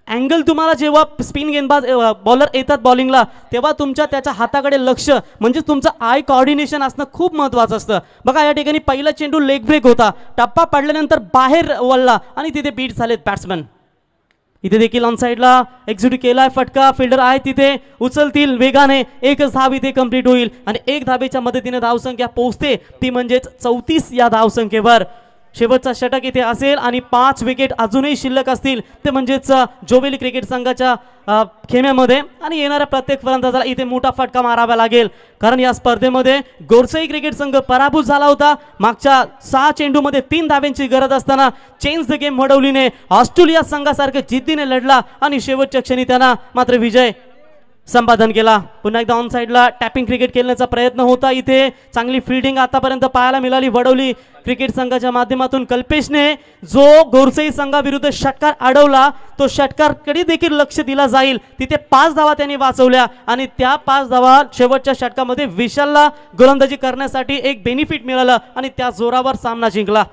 अँगल तुम्हाला जेव्हा स्पिन गेंदबाज बॉलर येतात बॉलिंगला तेव्हा तुमच्या त्याच्या हाताकडे लक्ष म्हणजे तुमचं आय कोऑर्डिनेशन असणं खूप महत्त्वाचं असतं. बघा या ठिकाणी पहिला चेंडू लेग ब्रेक होता, टप्पा पडल्यानंतर बाहेर वळला आणि तिथे बीट झालेत बॅट्समन. इथे देखील ऑन साईडला एक्झिक्यूट केलाय फटका. फिल्डर आहे तिथे उचलतील वेगाने. एकच धाव इथे कंप्लीट होईल आणि एक धावेच्या मदतीने धावसंख्या पोहोचते ती म्हणजेच 34 या धावसंख्येवर. शेवटचा षटक इथे असेल आणि 5 विकेट अजूनही शिल्लक असतील ते म्हणजेच जोवेली क्रिकेट संघाच्या खेम्यामध्ये आणि येणाऱ्या प्रत्येक फलंदाजाला इथे मोठा फटका मारावा लागेल कारण या स्पर्धेमध्ये गोरसई क्रिकेट संघ पराभूत झाला होता. मागच्या 6 चेंडूमध्ये 3 धाव्यांची गरज असताना चेंज द गेम वडवलीने ऑस्ट्रेलिया संघासारखे जिद्दीने लढला आणि शेवटच्या क्षणी त्यांना मात्र विजय संपादन केला. पुन्हा एकदा ऑन साईडला टॅपिंग क्रिकेट खेळण्याचा प्रयत्न होता. इथे चांगली फिल्डिंग आतापर्यंत पाहायला मिळाली वडवली क्रिकेट संघाच्या माध्यमातून. कल्पेशने जो गोरसई संघाविरुद्ध षटकार अडवला तो षटकारकडे देखील लक्ष दिला जाईल. तिथे 5 धावा त्यांनी वाचवल्या आणि त्या 5 धावा शेवटच्या षटकामध्ये विशालला गोलंदाजी करण्यासाठी एक बेनिफिट मिळालं आणि त्या जोरावर सामना जिंकला.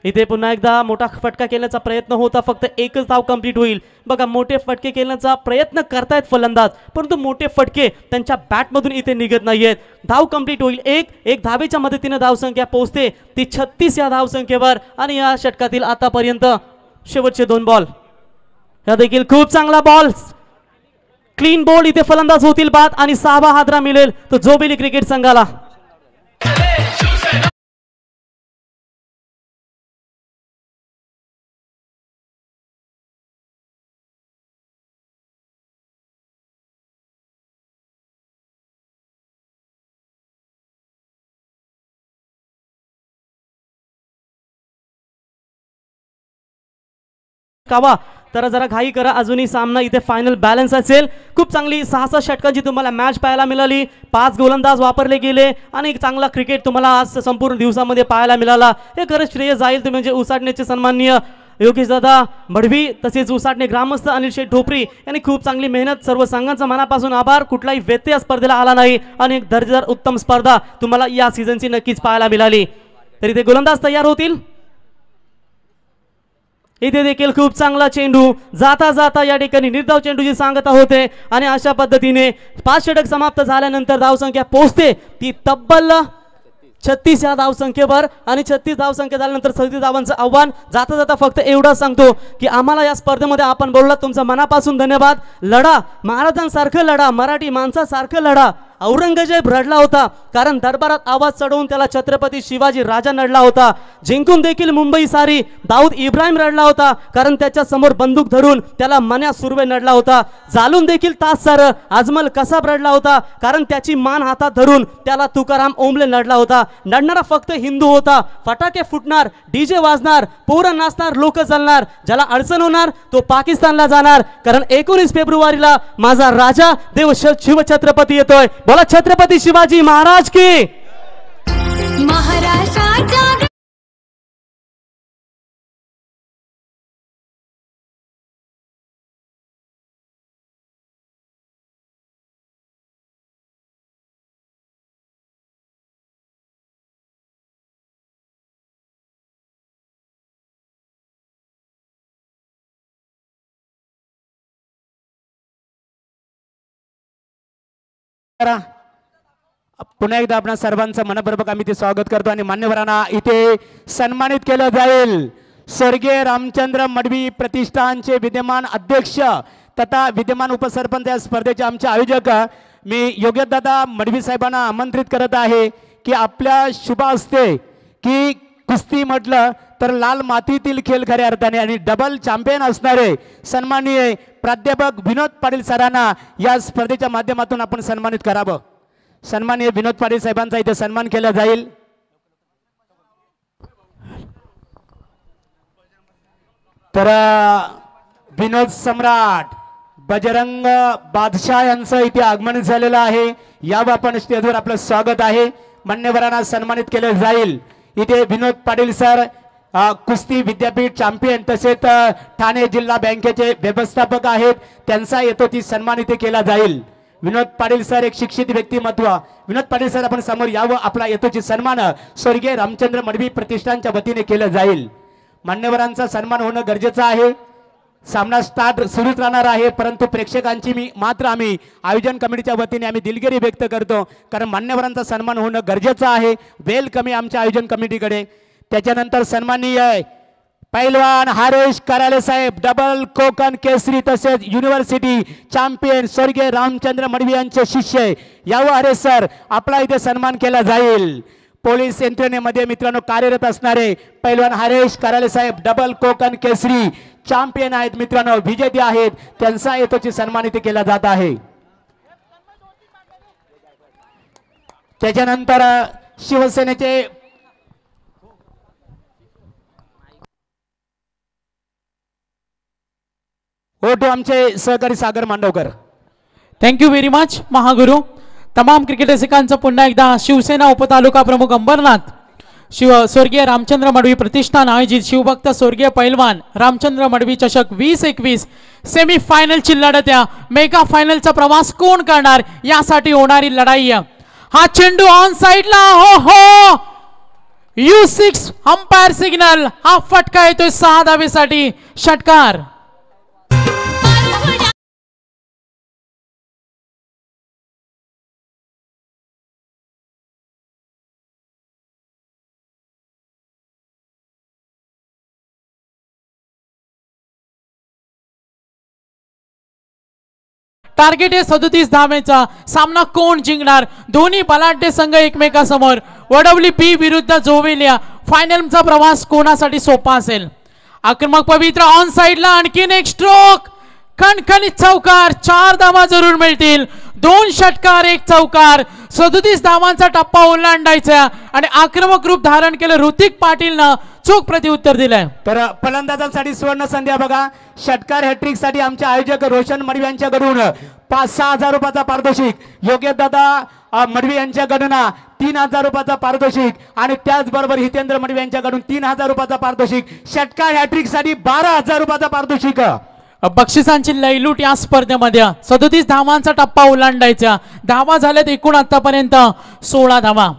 इथे पुन्हा एकदा मोठा फटका खेळण्याचा प्रयत्न होता, फक्त एकच धाव कंप्लीट होईल. बघा मोठे फटके खेळण्याचा प्रयत्न करतायत फलंदाज, परंतु मोठे फटके त्यांच्या बॅटमधून इथे निघत नाहीयेत. धाव कंप्लीट होईल. एक धावेच्या मदतीने धावसंख्या पोहोचते ती 36 या धावसंख्येवर. आणि या षटकातील आतापर्यंत शेवटचे 2 बॉल हा देखील खूप चांगला बॉल, क्लीन बॉल. इथे फलंदाज होतील बाद आणि 6वा हादरा मिळेल तो जोबेली क्रिकेट संघाला. कावा तर जरा घाई करा, अजूनही सामना इथे फायनल बॅलन्स असेल. खूप चांगली 6 षटकांची तुम्हाला मॅच पाहायला मिळाली. 5 गोलंदाज वापरले गेले आणि एक चांगला क्रिकेट तुम्हाला आज संपूर्ण दिवसामध्ये पाहायला मिळाला. हे खरंच श्रेय जाईल ते म्हणजे उसाटण्याचे सन्माननीय योगेश दादा मडवी, तसेच उसाटणे ग्रामस्थ अनिल शेठ ढोपरी यांनी खूप चांगली मेहनत. सर्व संघांचा मनापासून आभार. कुठलाही व्यत्यय स्पर्धेला आला नाही आणि एक दर्जेदार उत्तम स्पर्धा तुम्हाला या सीझनची नक्कीच पाहायला मिळाली. तर इथे गोलंदाज तयार होतील. इथे देखील खूप चांगला चेंडू जाता जाता या ठिकाणी निर्धाव चेंडूची सांगता होते आणि अशा पद्धतीने 5 षटक समाप्त झाल्यानंतर धावसंख्या पोहोचते ती तब्बल 36 या धावसंख्येवर. आणि 36 धावसंख्या झाल्यानंतर 37 धावांचं आव्हान. जाता जाता फक्त एवढं सांगतो की आम्हाला या स्पर्धेमध्ये आपण बोललात, तुमचा मनापासून धन्यवाद. लढा महाराजांसारखं लढा, मराठी माणसासारखं लढा. औरंगजेब रडला होता कारण दरबारात आवाज चढवून त्याला छत्रपती शिवाजी राजा नडला होता. जिंकून देखील मुंबई सारी दाऊद इब्राहिम रडला होता कारण त्याच्या समोर बंदूक धरून त्याला मन्या सुर्वे नडला होता. जालून देखील तास सार अजमल कसाब रडला होता कारण त्याची मान हातात धरून त्याला तुकाराम ओंबले नडला होता. नडणारा फक्त हिंदू होता. फटाके फुटणार, डीजे वाजणार, पोरं नाचणार, लोक चालणार. ज्याला अडचण होणार तो पाकिस्तानला जाणार कारण 19 फेब्रुवारीला माझा राजा देव शिवछत्रपती येतोय. बोला छत्रपती शिवाजी महाराज की. महाराष्ट्राच्या पुन्हा एकदा आपणा सर्वांचं मनपूर्वक आम्ही ते स्वागत करतो आणि मान्यवरांना इथे सन्मानित केलं जाईल. स्वर्गीय रामचंद्र मडवी प्रतिष्ठानचे विद्यमान अध्यक्ष तथा विद्यमान उपसरपंच या स्पर्धेचे आमचे आयोजक मी योगेश दादा मडवी साहेबांना आमंत्रित करत आहे की आपल्या शुभ हस्ते की कुस्ती म्हटलं तर लाल मातीतील खेळ खऱ्या अर्थाने आणि डबल चॅम्पियन असणारे सन्माननीय प्राध्यापक विनोद पाटील सरांना या स्पर्धेच्या माध्यमातून आपण सन्मानित करावं. सन्माननीय विनोद पाटील साहेबांचा इथे सन्मान केला जाईल. तर विनोद सम्राट बजरंग बादशाह यांचं इथे आगमन झालेलं आहे. यावर आपण स्टेजवर आपलं स्वागत आहे. मान्यवरांना सन्मानित केलं जाईल. इथे विनोद पाटील सर कुस्ती विद्यापीठ चॅम्पियन तसेच ठाणे जिल्हा बँकेचे व्यवस्थापक आहेत. त्यांचा येतो ती सन्मान इथे केला जाईल. विनोद पाटील सर एक शिक्षित व्यक्तिमत्व. विनोद पाटील सर आपण समोर यावं. आपला येतोची सन्मान स्वर्गीय रामचंद्र मडवी प्रतिष्ठानच्या वतीने केलं जाईल. मान्यवरांचा सन्मान होणं गरजेचं आहे. सामना स्टार्ट सुरूच राहणार आहे परंतु प्रेक्षकांची आम्ही आयोजन कमिटीच्या वतीने आम्ही दिलगिरी व्यक्त करतो कारण मान्यवरांचा सन्मान होणं गरजेचं आहे. वेल कमी आमच्या आयोजन कमिटीकडे. त्याच्यानंतर सन्माननीय पैलवान हरेश कराले साहेब डबल कोकण केसरी तसेच युनिव्हर्सिटी चॅम्पियन स्वर्गीय रामचंद्र मडवी यांचे शिष्य यावं हरेश सर आपला इथे सन्मान केला जाईल. पोलीस यंत्रणेमध्ये मित्रांनो कार्यरत असणारे पैलवान हरेश कराले साहेब डबल कोकण केसरी चॅम्पियन आहेत मित्रांनो, विजेते आहेत. त्यांचा येतोची सन्मान इथे केला जात आहे. त्याच्यानंतर शिवसेनेचे ओटो आमचे सहकारी सागर Mandavkar. Thank you very much Mahaguru. तमाम क्रिकेट रसिकांचं पुन्हा एकदा शिवसेना उपतालुका प्रमुख अंबरनाथ स्वर्गीय रामचंद्र मडवी प्रतिष्ठान आयोजित शिवभक्त स्वर्गीय पैलवान रामचंद्र मडवी चषक 2021 सेमी फायनलची लढत या मेगा फायनलचा प्रवास कोण करणार यासाठी होणारी लढाई. हा चेंडू ऑन साइडला हो हो U6 अंपायर सिग्नल. हा फटका येतोय 6 धावेसाठी. षटकार. टार्गेट आहे 37 धावेचा. सामना कोण जिंकणार? दोन्ही बलाढ्य संघ एकमेकांसमोर. वडवली बी विरुद्ध जोवेलिया. फायनलचा प्रवास कोणासाठी सोपा असेल? आक्रमक पवित्र ऑन साइडला. आणखीन एक स्ट्रोक. खणखणीत चौकार. 4 धावा जरूर मिळतील. 2 षटकार 1 चौकार. 37 धावांचा टप्पा ओलांडायचा आणि आक्रमक रूप धारण केलं ऋतिक पाटीलनं. चोख प्रत्युत्तर दिलंय. तर फलंदाजांसाठी सुवर्ण संधी बघा. षटकार हॅट्रिक साठी आमचे आयोजक रोशन मडवी यांच्याकडून 5-6 रुपयाचा पारितोषिक. योग्य दादा मडवी यांच्याकडून 3,000 रुपयाचा पारितोषिक आणि त्याचबरोबर हितेंद्र मडवी यांच्याकडून 3,000 रुपयाचा पारितोषिक. षटकार हॅट्रिक साठी 12,000 रुपयाचा पारितोषिक. बक्षिसांची लयलूट या स्पर्धेमध्ये. 37 धावांचा टप्पा ओलांडायचा. धावा झाल्यात एकूण आतापर्यंत 16 धावा.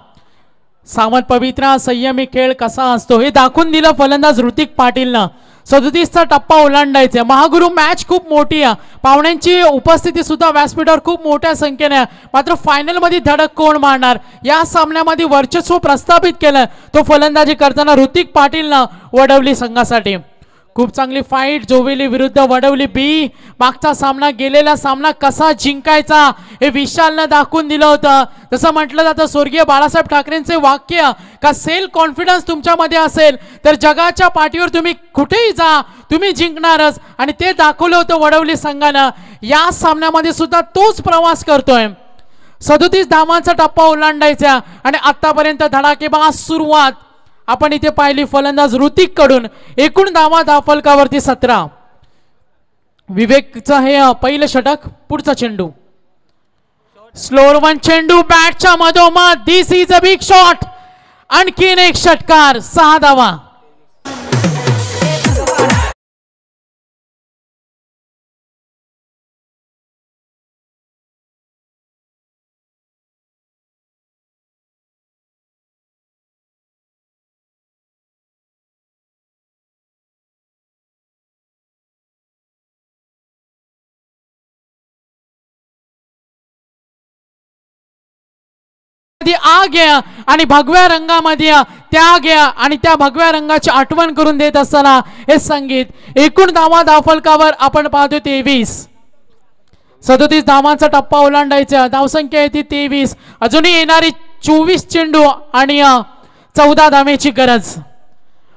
सावंत पवित्रा संयमी खेळ कसा असतो हे दाखवून दिलं फलंदाज ऋतिक पाटीलनं. 37चा टप्पा ओलांडायचा. महागुरु मॅच खूप मोठी आहे. पाहुण्यांची उपस्थिती सुद्धा व्यासपीठावर खूप मोठ्या संख्येने. मात्र फायनल मध्ये धडक कोण मारणार या सामन्यामध्ये वर्चस्व प्रस्थापित केलं तो फलंदाजी करताना ऋतिक पाटीलनं वडवली संघासाठी. खूप चांगली फाईट. जोवेली विरुद्ध वडवली बी. मागचा सामना गेलेला सामना कसा जिंकायचा हे विशालनं दाखवून दिलं होतं. जसं म्हटलं जातं स्वर्गीय बाळासाहेब ठाकरेंचे वाक्य का सेल्फ कॉन्फिडन्स तुमच्यामध्ये असेल तर जगाच्या पाठीवर तुम्ही कुठेही जा तुम्ही जिंकणारच. आणि ते दाखवलं होतं वडवली संघानं. या सामन्यामध्ये सुद्धा तोच प्रवास करतोय. 37 धावांचा टप्पा ओलांडायचा आणि आतापर्यंत धडाकेबाज सुरुवात आपण इथे पाहिली फलंदाज ऋतिक कडून. एकूण धावा धावफलकावरती 17. विवेकचं हे पहिलं षटक. पुढचा चेंडू स्लोअर वन चेंडू बॅटच्या मधोमध. दिस इज अ बिग शॉट. आणखीन एक षटकार. 6 धावा. आ गया आणि भगव्या रंगामध्ये त्या गया आणि त्या भगव्या रंगाची आठवण करून देत असताना हे संगीत. एकूण धावा धावफलकावर आपण पाहतो 23. 37 धावांचा टप्पा ओलांडायचा. धावसंख्या येते 23. अजूनही येणारी 24 चेंडू आणि 14 धावेची गरज.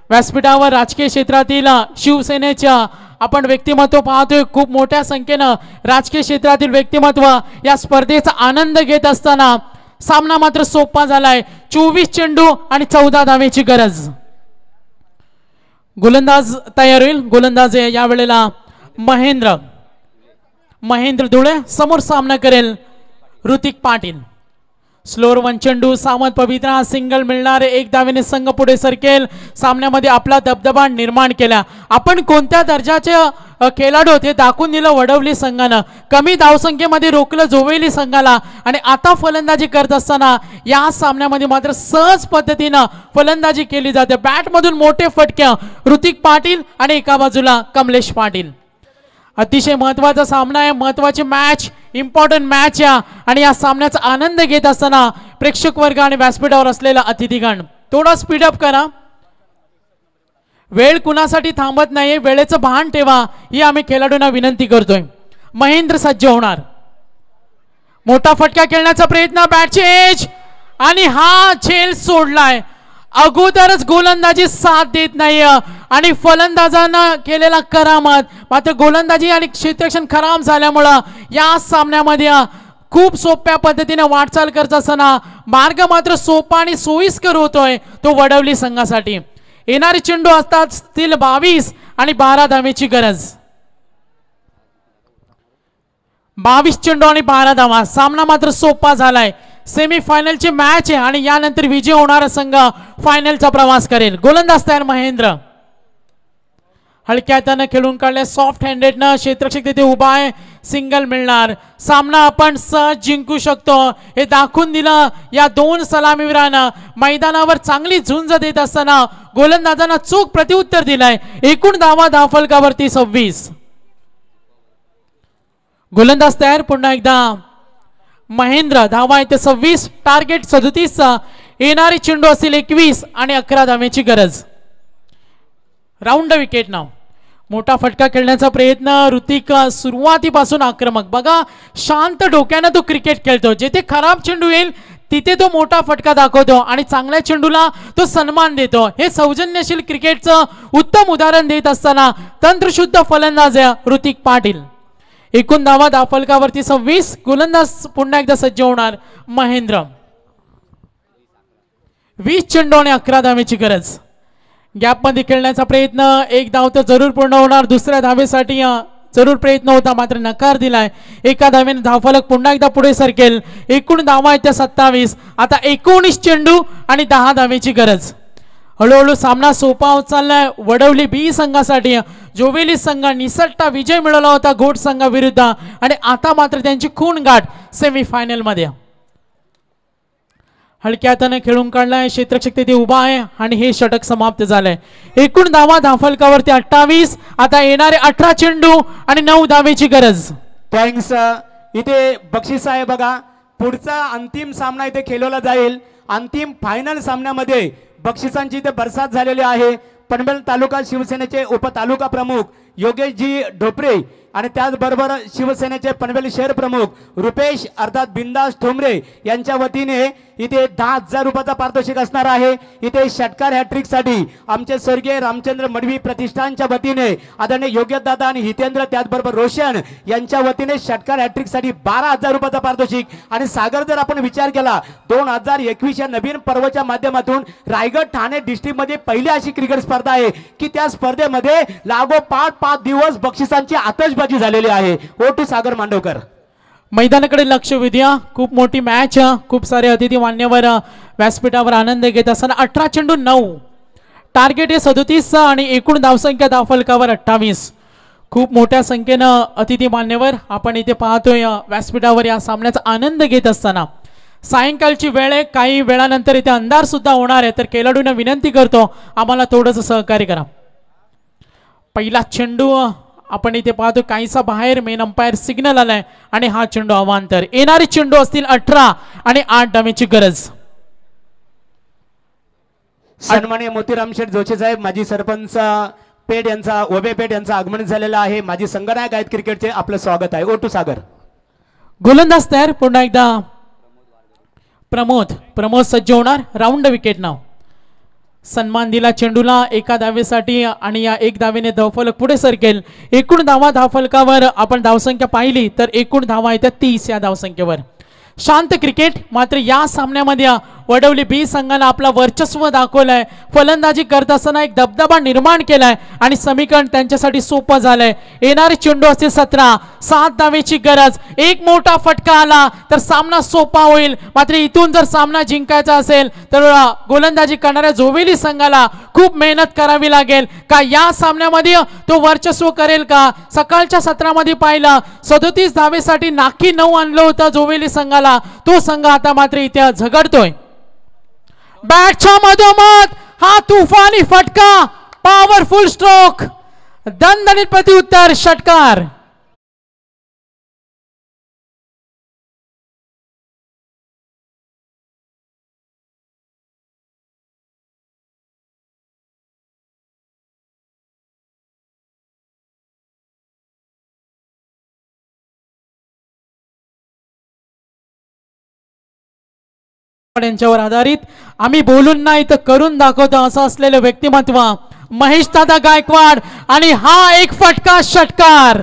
व्यासपीठावर राजकीय क्षेत्रातील शिवसेनेच्या आपण व्यक्तिमत्व पाहतोय. खूप मोठ्या संख्येनं राजकीय क्षेत्रातील व्यक्तिमत्व या स्पर्धेचा आनंद घेत असताना सामना मात्र सोपा झालाय. 24 चेंडू आणि 14 धावेची गरज. गोलंदाज तयार होईल. गोलंदाज या वेळेला महेंद्र धुळे. समोर सामना करेल ऋतिक पाटील. स्लोअर वन चेंडू. सावंत पवित्रा सिंगल मिळणार. 1 धावेने संघ पुढे सरकेल. सामन्यामध्ये आपला दबदबा निर्माण केला. आपण कोणत्या दर्जाचे खेळाडू हे दाखवून दिलं वडवली संघानं. कमी धावसंख्येमध्ये रोखलं जोवेली संघाला आणि आता फलंदाजी करत असताना या सामन्यामध्ये मात्र सहज पद्धतीनं फलंदाजी केली जाते. बॅटमधून मोठे फटके ऋतिक पाटील आणि एका बाजूला कमलेश पाटील. अतिशय महत्वाचा सामना आहे. महत्वाची मॅच. इम्पॉर्टंट मॅच आहे आणि या सामन्याचा आनंद घेत असताना प्रेक्षक वर्ग आणि व्यासपीठावर असलेला अतिथीगण थोडा स्पीडअप करा. वेळ कुणासाठी थांबत नाही. वेळेचं भान ठेवा ही आम्ही खेळाडूंना विनंती करतोय. महेंद्र सज्ज होणार. मोठा फटका खेळण्याचा प्रयत्न. बॅटची एज आणि हा झेल सोडलाय. अगोदरच गोलंदाजी साथ देत नाही आणि फलंदाजांना केलेला करामत. मात्र गोलंदाजी आणि क्षेत्ररक्षण खराब झाल्यामुळं या सामन्यामध्ये खूप सोप्या पद्धतीने वाटचाल करत असताना मार्ग मात्र सोपा आणि सोयीस्कर होतोय तो वडवली संघासाठी. येणारे चेंडू असतात स्थिल 22 आणि 12 धावेची गरज. 22 चेंडू आणि 12 धावा. सामना मात्र सोपा झालाय. सेमीफायनलची मॅच आहे आणि यानंतर विजय होणारा संघ फायनलचा प्रवास करेल. गोलंदाज तयार महेंद्र. हलक्या हातानं खेळून काढले. सॉफ्ट हँडेडनं क्षेत्ररक्षक तिथे उभा आहे. सिंगल मिळणार, सामना आपण सहज जिंकू शकतो हे दाखवून दिलं या दोन सलामीवीरांना। मैदानावर चांगली झुंज देत असताना गोलंदाजांना चोख प्रत्युत्तर दिलंय। एकूण धावा धावफलकावरती 26। गोलंदाज तयार, पुन्हा एकदा महेंद्र, धावा येते 26, टार्गेट 37, येणारी चेंडू असतील 21 आणि 11 धावेची गरज। राऊंड विकेट नाव, मोठा फटका खेळण्याचा प्रयत्न ऋतिक सुरुवातीपासून आक्रमक, बघा शांत डोक्याने तो क्रिकेट खेळतो, जिथे खराब चेंडू येईल तिथे तो मोठा फटका दाखवतो आणि चांगल्या चेंडूला तो सन्मान देतो। हे सौजन्यशील क्रिकेटचं उत्तम उदाहरण देत असताना तंत्रशुद्ध फलंदाज ऋतिक पाटील। एकूण धावा धावफलकावरती 26। गोलंदाज पुन्हा एकदा सज्ज होणार महेंद्र। 20 चेंडू आणि 11 धावेची गरज। गॅप मध्ये खेळण्याचा प्रयत्न, एक धाव तर जरूर पूर्ण होणार, दुसऱ्या धावेसाठी जरूर प्रयत्न होता मात्र नकार दिलाय। एका धावेने धावफलक पुन्हा एकदा पुढे सरकेल। एकूण धावा आहेत त्या 27। आता 19 चेंडू आणि 10 धावेची गरज। हळूहळू सामना सोपा होत चाललाय वडवली बी संघासाठी। जोवेली संघ निसटता विजय मिळवला होता घोट संघाविरुद्ध आणि आता मात्र त्यांची खून गाठ सेमीफायनल मध्ये। हलक्या हाताने खेळून काढलाय, क्षेत्ररक्षक तिथे उभा आहे आणि हे षटक समाप्त झालंय। एकूण धावा धावफलकावरती 28। आता येणारे 18 चेंडू आणि 9 धावेची गरज। थँक्स। इथे बक्षीस आहे बघा, पुढचा अंतिम सामना इथे खेळवला जाईल। अंतिम फायनल सामन्यामध्ये बक्षिसांची इथे बरसात झालेली आहे। पनवेल तालुका शिवसेनेचे उपतालुका प्रमुख योगेशजी ढोपरे आणि त्याचबरोबर शिवसेनेचे पनवेल शहर प्रमुख रुपेश अर्थात बिंदास ठोंबरे यांच्या वतीने इथे 10,000 रुपयाचा पारितोषिक असणार आहे। इथे षटकार हॅट्रिक साठी आमचे स्वर्गीय रामचंद्र मडवी प्रतिष्ठानच्या वतीने आदरणीय योगेशदादा आणि हितेंद्र त्याचबरोबर रोशन यांच्या वतीने षटकार हॅट्रिक साठी 12,000 रुपयाचा पारितोषिक। आणि सागर जर आपण विचार केला 2021 या नवीन पर्वच्या माध्यमातून रायगड ठाणे डिस्ट्रिक्ट मध्ये पहिली अशी क्रिकेट स्पर्धा आहे की त्या स्पर्धेमध्ये लागोपाठ 5 दिवस बक्षिसांची आतषबाजी झालेली आहे। ओ टू सागर मांडवकर। मैदानाकडे लक्ष वेधूया, खूप मोठी मॅच, खूप सारे अतिथी मान्यवर व्यासपीठावर आनंद घेत असताना 18 चेंडू 9, टार्गेट आहे 37 आणि एकूण धावसंख्या धावफलकावर 28। खूप मोठ्या संख्येनं अतिथी मान्यवर आपण इथे पाहतोय व्यासपीठावर या सामन्याचा आनंद घेत असताना। सायंकाळची वेळ आहे, काही वेळानंतर इथे अंधार सुद्धा होणार आहे, तर खेळाडूंना विनंती करतो आम्हाला थोडंसं सहकार्य करा। पहिला चेंडू आपण इथे पाहतो काहीसा बाहेर, मेन अंपायर सिग्नल आलाय आणि हा चेंडू अवांतर। येणारे चेंडू असतील 18 आणि 8 धावेची गरज। सन्माननीय मोतीराम शेठ जोशी साहेब, माजी सरपंच पेठ यांचा ओबे पेठ यांचं आगमन झालेलं आहे। माजी संघनायक आहेत क्रिकेटचे, आपलं स्वागत आहे। ओ टू सागर। गोलंदाज तयार, पुन्हा एकदा प्रमोद सज्ज होणार। राऊंड विकेट नाव, सन्मान दिला चेंडूला एका धावेसाठी आणि या एक धावेने धावफलक पुढे सरकेल। एकूण धावा धावफलकावर आपण धावसंख्या पाहिली तर एकूण धावा येत्या 30 या धावसंख्येवर। शांत क्रिकेट, मात्र या सामन्यामध्ये वडवली बी संघाने आपला वर्चस्व दाखवलाय, फलंदाजी करत असताना एक दबदबा निर्माण केलाय आणि समीकरण त्यांच्यासाठी सोपं झालंय। येणारे चेंडू असतील 17, 7 धावेची गरज। एक मोठा फटका आला तर सामना सोपा होईल, मात्र इथून जर सामना जिंकायचा असेल तर गोलंदाजी करणाऱ्या जोवेली संघाला खूप मेहनत करावी लागेल। का या सामन्यामध्ये तो वर्चस्व करेल का? सकाळच्या सत्रामध्ये पाहिलं 37 धावेसाठी नाकी 9 आणलं होतं जोवेली संघाला, तो संघ आता मात्र इथे झगडतोय। बॅटच्या मधोमध हा तुफानी फटका, पॉवरफुल स्ट्रोक, दणदणीत प्रत्युत्तर, षटकार। यांच्यावर आधारित आम्ही बोलून नाही तर करून दाखवतो असं असलेलं व्यक्तिमत्व महेश दादा गायकवाड आणि हा एक फटका, षटकार।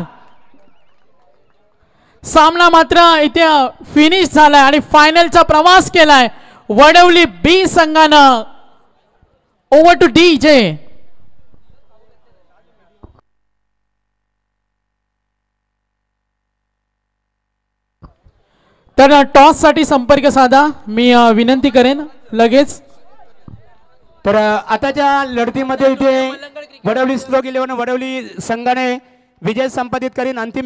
सामना मात्र इथे फिनिश झालाय आणि फायनलचा प्रवास केलाय वडवली बी संघानं। Over two DJ. तर टॉस साठी संपर्क साधा, मी विनंती करेन लगेच। तर आताच्या लढतीमध्ये इथे वडवली स्लोग 11 वडवली संघाने विजय संपादित करीन। अंतिम